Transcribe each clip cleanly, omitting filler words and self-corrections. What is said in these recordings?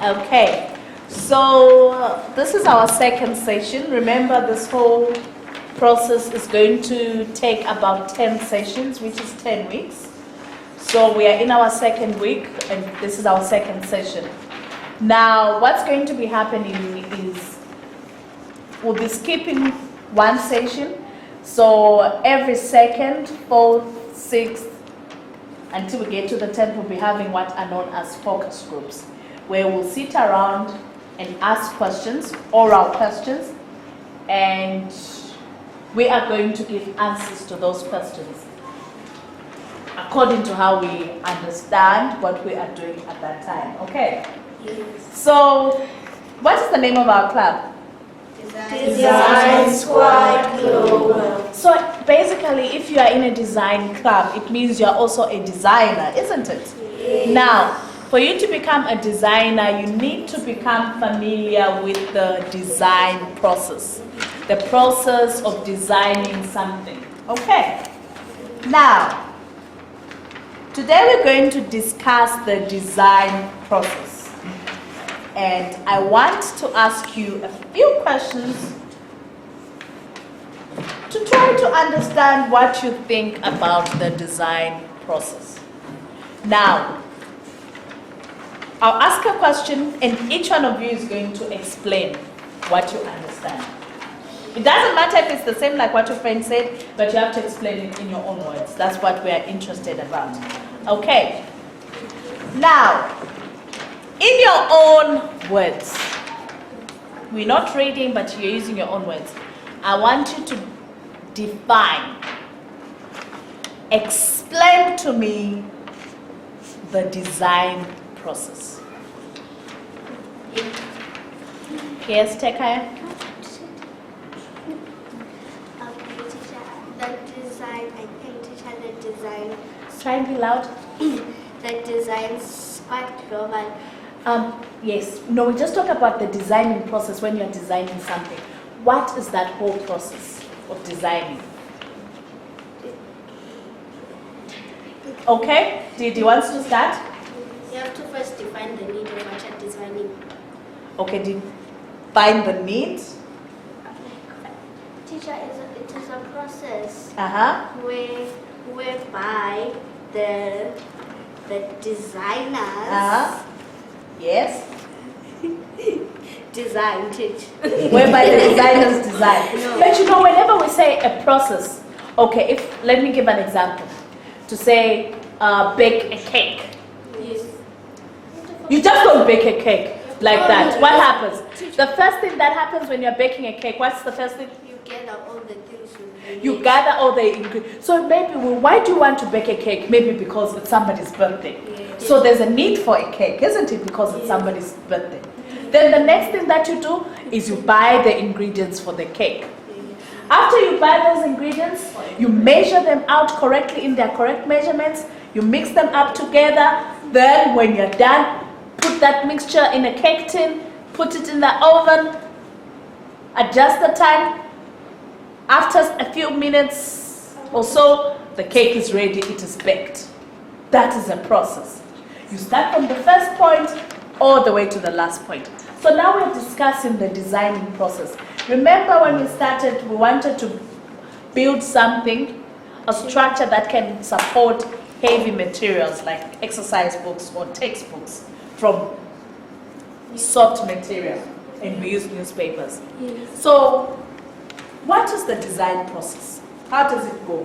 Okay, so this is our second session. Remember, this whole process is going to take about 10 sessions, which is 10 weeks. So we are in our second week, and this is our second session. Now, what's going to be happening is we'll be skipping one session. So every second, fourth, sixth, until we get to the 10th, we'll be having what are known as focus groups, where we'll sit around and ask questions, oral questions, and we are going to give answers to those questions according to how we understand what we are doing at that time. Okay? Yes. So, what is the name of our club? Design Squad Global. So basically, if you are in a design club, it means you are also a designer, isn't it? Yes. Now, for you to become a designer, you need to become familiar with the design process. The process of designing something. Okay. Now, today we're going to discuss the design process. And I want to ask you a few questions to try to understand what you think about the design process. Now, I'll ask a question and each one of you is going to explain what you understand. It doesn't matter if it's the same like what your friend said, but you have to explain it in your own words. That's what we are interested about. Okay. Now, in your own words, we're not reading, but you're using your own words. I want you to define, explain to me the design process. Yes, Tekaya? Okay, teacher, the design, I think teacher, the design. Try and be loud. The design Squad Global. Yes. No, we just talk about the designing process when you're designing something. What is that whole process of designing? Okay, Didi wants to start? You have to first define the need of what you're designing. Okay, define the needs. Teacher, it is a process whereby the designers Yes. designed it. Whereby the designers design. No. But you know, whenever we say a process, okay, let me give an example. To say, bake a cake. Yes. You just don't bake a cake like that. What happens? The first thing that happens when you're baking a cake, what's the first thing? You gather all the things You gather all the ingredients. So maybe, why do you want to bake a cake? Maybe because it's somebody's birthday. Yes. So there's a need for a cake, isn't it? Because it's somebody's birthday. Then the next thing that you do is you buy the ingredients for the cake. After you buy those ingredients, you measure them out correctly in their correct measurements. You mix them up together. Then when you're done, put that mixture in a cake tin, put it in the oven, adjust the time. After a few minutes or so, the cake is ready, it is baked. That is a process. You start from the first point all the way to the last point. So now we're discussing the designing process. Remember when we started, we wanted to build something, a structure that can support heavy materials like exercise books or textbooks from soft material, and we use newspapers. Yes. So, what is the design process? How does it go?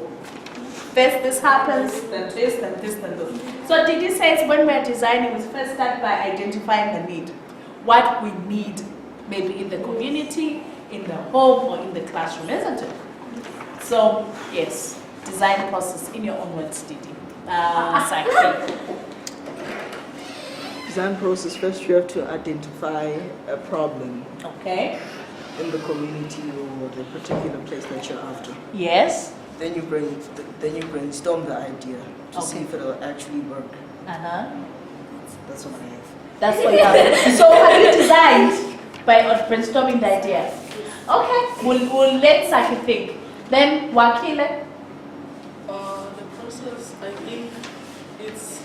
First this happens, then this, then this, then this. So Didi says when we're designing, we first start by identifying the need. What we need, maybe in the community, in the home, or in the classroom, isn't it? So, yes, design process in your own words, Didi. Saki. Design process, first you have to identify a problem Okay. in the community or the particular place that you're after. Yes. Then you brainstorm the idea to see if it'll actually work. That's what I have. That's what you have. So have you designed by brainstorming the idea? Okay. We'll let Saki think. Then Wakile. The process, I think it's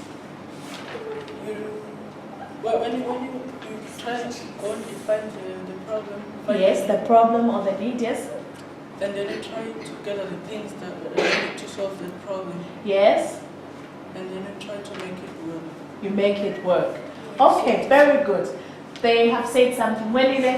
when you try to go and define the problem. find Yes, the the problem or the need, yes? And then you try to gather the things that need to solve the problem. Yes, And then you try to make it work. you make it work. Okay, very good. They have said something. Welile?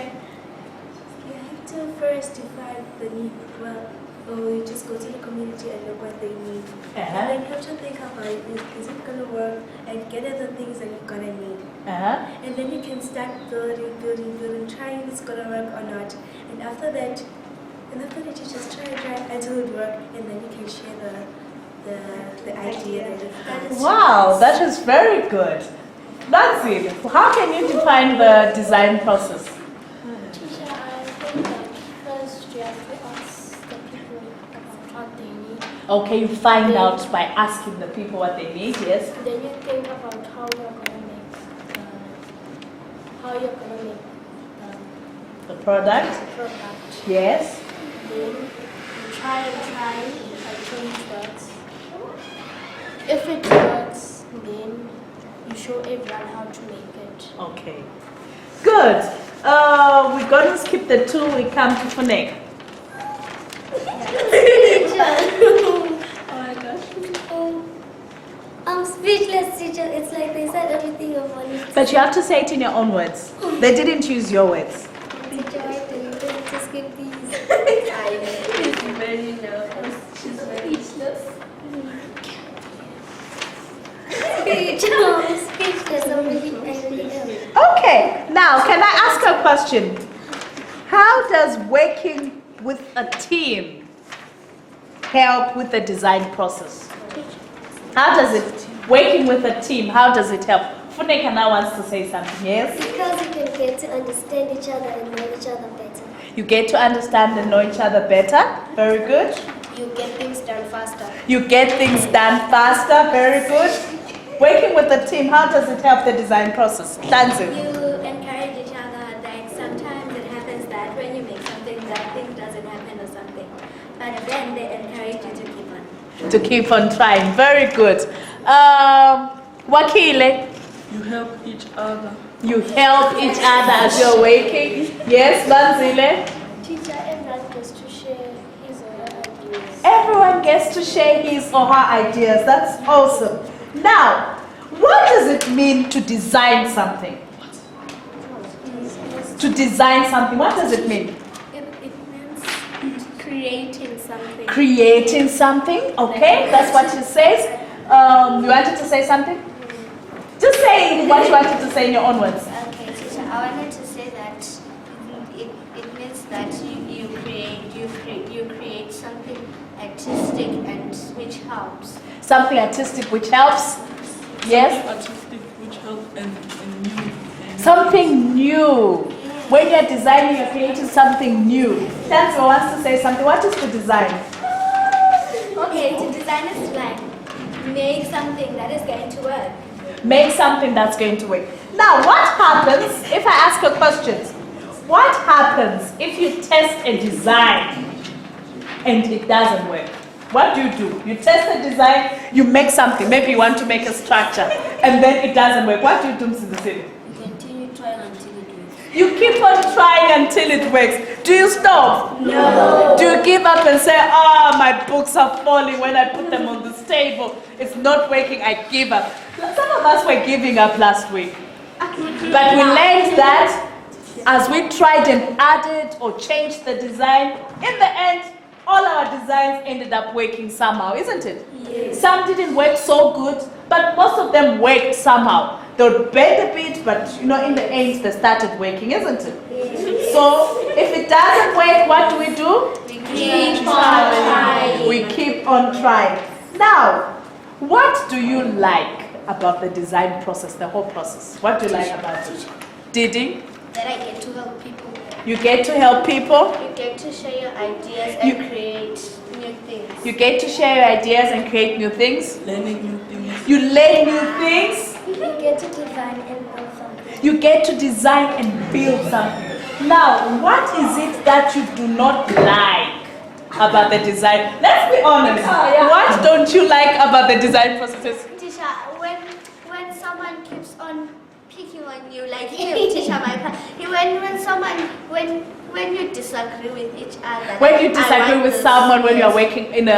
You have to first define the need well, or you just go to the community and look what they need. And then you have to think about is it going to work and gather the things that you're going to need. And then you can start building, trying if it's going to work or not. And after that, you just try until it works, and then you can share the idea. Wow, that is very good. Nancy, how can you define the design process? Teacher, I think that first you have to ask the people about what they need. Okay, you find out by asking the people what they need, yes? Then you think about how you're gonna make The product, the product. yes? Then you try until it works. If it works, then you show everyone how to make it. Okay. Good. We're going to skip the two. We come to Funeka. Oh my gosh. I'm speechless, teacher. It's like they said everything of money. But you have to say it in your own words. They didn't use your words. Teacher, I tell you, to skip these. She's very nervous. She's very Speechless. I'm speechless. I really am. Okay. Now, can I ask a question? How does working with a team help with the design process? How does it, working with a team, how does it help? Funeka now wants to say something, yes? Because you can get to understand each other and know each other better. You get to understand and know each other better. Very good. You get things done faster. You get things done faster. Very good. Working with a team, how does it help the design process? Tanzim. You encourage each other. Like sometimes it happens that when you make something, that thing doesn't happen or something. But then they encourage you to keep on. To keep on trying. Very good. Wakile, You help each other. you help each other as you're working. Yes, Banzile? Teacher, everyone gets to share his or her ideas. Everyone gets to share his or her ideas. That's awesome. Now, what does it mean to design something? To design something, what does it mean? It means creating something. Creating something, okay, that's what it says. You wanted to say something? Just say what you wanted to say in your own words. Okay, teacher. I wanted to say that it means that you create something artistic and which helps. Something artistic which helps. Yes? Artistic, which help and new. Something new. When you're designing, you're creating something new. Tanzio wants to say something. What is to design? Okay, to design is like make something that is going to work. Make something that's going to work. Now, what happens if I ask a question? What happens if you test a design and it doesn't work? What do? You test the design, you make something. Maybe you want to make a structure and then it doesn't work. What do you do, Mr. You continue trying until it works. You keep on trying until it works. Do you stop? No. Do you give up and say, my books are falling when I put them on this table? It's not working, I give up. Some of us were giving up last week. But we learned that as we tried and added or changed the design, in the end, all our designs ended up working somehow, isn't it? Yes. Some didn't work so good, but most of them worked somehow. They would bend a bit, but in the end, they started working, isn't it? Yes. So, if it doesn't work, what do? We keep on trying. We keep on trying. Now, what do you like about the design process, the whole process? What do you like about it? Didi? That I get to help people. You get to help people? You get to share your ideas and create new things. You get to share your ideas and create new things? Learning new things. You learn new things? You get to design and build something. You get to design and build something. Now, what is it that you do not like about the design? Let's be honest. What don't you like about the design process? Teacher, when someone keeps on picking on you, like teacher my part. When you disagree with each other. When you disagree with someone, when you are working in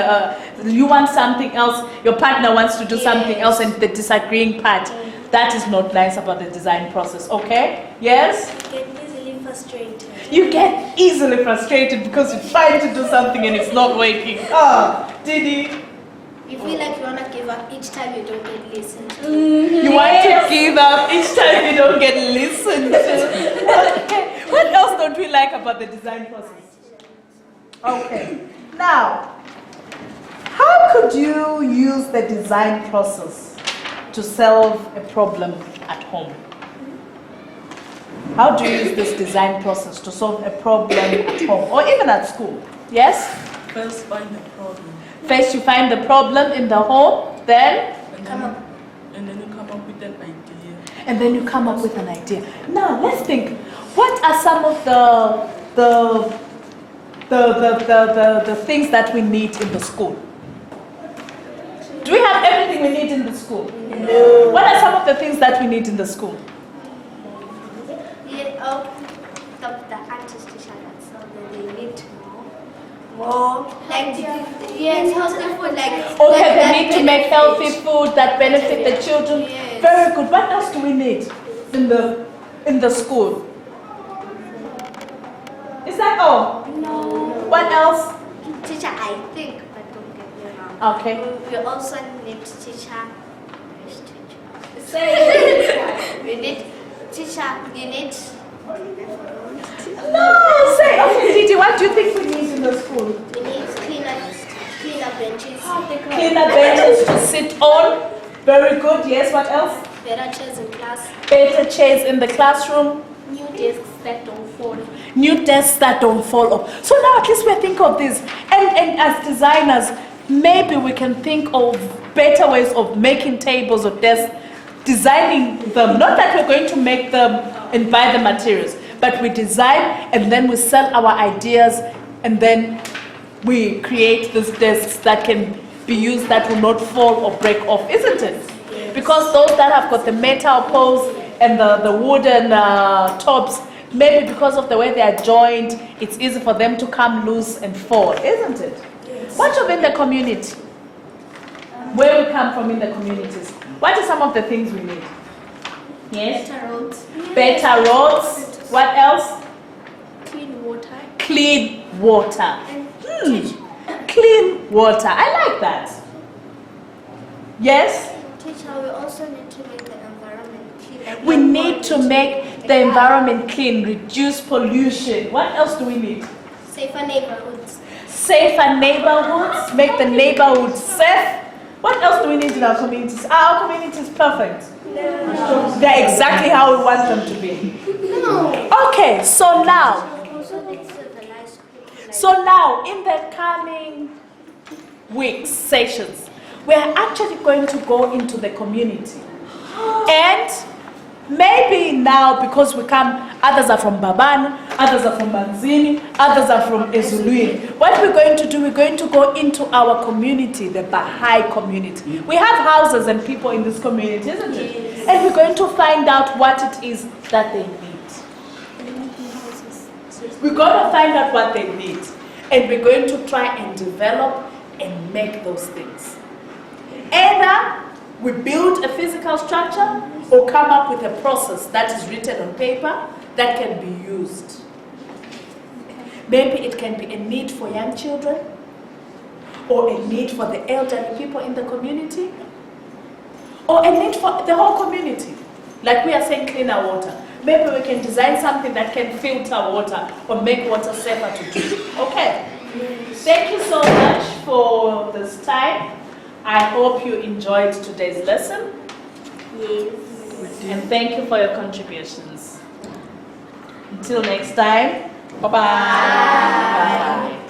you want something else, your partner wants to do something else, and the disagreeing part, that is not nice about the design process, okay? Yes? You get easily frustrated. You get easily frustrated because you're trying to do something and it's not working. Oh, Didi. You feel like you want to give up each time you don't get listened to. You want to give up each time you don't get listened to. Okay. What else don't we like about the design process? Okay. Now, how could you use the design process to solve a problem at home? How do you use this design process to solve a problem at home or even at school? Yes? First, find the problem. First, you find the problem in the home, then? And then you come up with an idea. And then you come up with an idea. Now, let's think. What are some of the things that we need in the school? Do we have everything we need in the school? No. What are some of the things that we need in the school? The artist teacher, so they need more. Like, yes, healthy food. Like, okay, they need to make healthy food that benefit the children. Yes. Very good. What else do we need in the school? Is that all? No. What else? Teacher, I think, but don't get me wrong. Okay. We also need teacher. Say. We need teacher. We need. No, say. Okay, Didi, what do you think we need in the school? We need cleaner benches. Cleaner benches to sit on. Very good. Yes, what else? Better chairs in class. Better chairs in the classroom. New desks that don't fall. New desks that don't fall off. So now at least we think of this. And as designers, maybe we can think of better ways of making tables or desks, designing them. Not that we're going to make them and buy the materials, but we design and then we sell our ideas and then we create these desks that can be used that will not fall or break off, isn't it? Yes. Because those that have got the metal poles and the wooden tops, maybe because of the way they are joined, it's easy for them to come loose and fall, isn't it? Yes. What of in the community? Where we come from in the communities, what are some of the things we need? Yes? Better roads. Better roads. What else? Clean water. Clean water. And Clean water. I like that. Yes? teacher, we also need to make the environment clean. Like We need to make the environment clean, reduce pollution. What else do we need? safer neighborhoods. Safer neighborhoods, make the neighborhood safe. What else do we need in our communities? Our community is perfect. No. They're exactly how we want them to be. No. Okay, so now, Also need civilized people. Like So now, in the coming weeks, sessions, we are actually going to go into the community. And maybe now, because we come, others are from Babana, others are from Manzini, others are from Ezuluini. What we're going to do, we're going to go into our community, the Baha'i community. We have houses and people in this community, isn't it? Yes. And we're going to find out what it is that they need. We're going to find out what they need. And we're going to try and develop and make those things. Either we build a physical structure or come up with a process that is written on paper that can be used. Maybe it can be a need for young children or a need for the elderly people in the community or a need for the whole community. Like we are saying cleaner water. Maybe we can design something that can filter water or make water safer to drink. Okay. Thank you so much for this time. I hope you enjoyed today's lesson. yes. And thank you for your contributions. Until next time, bye-bye. Bye.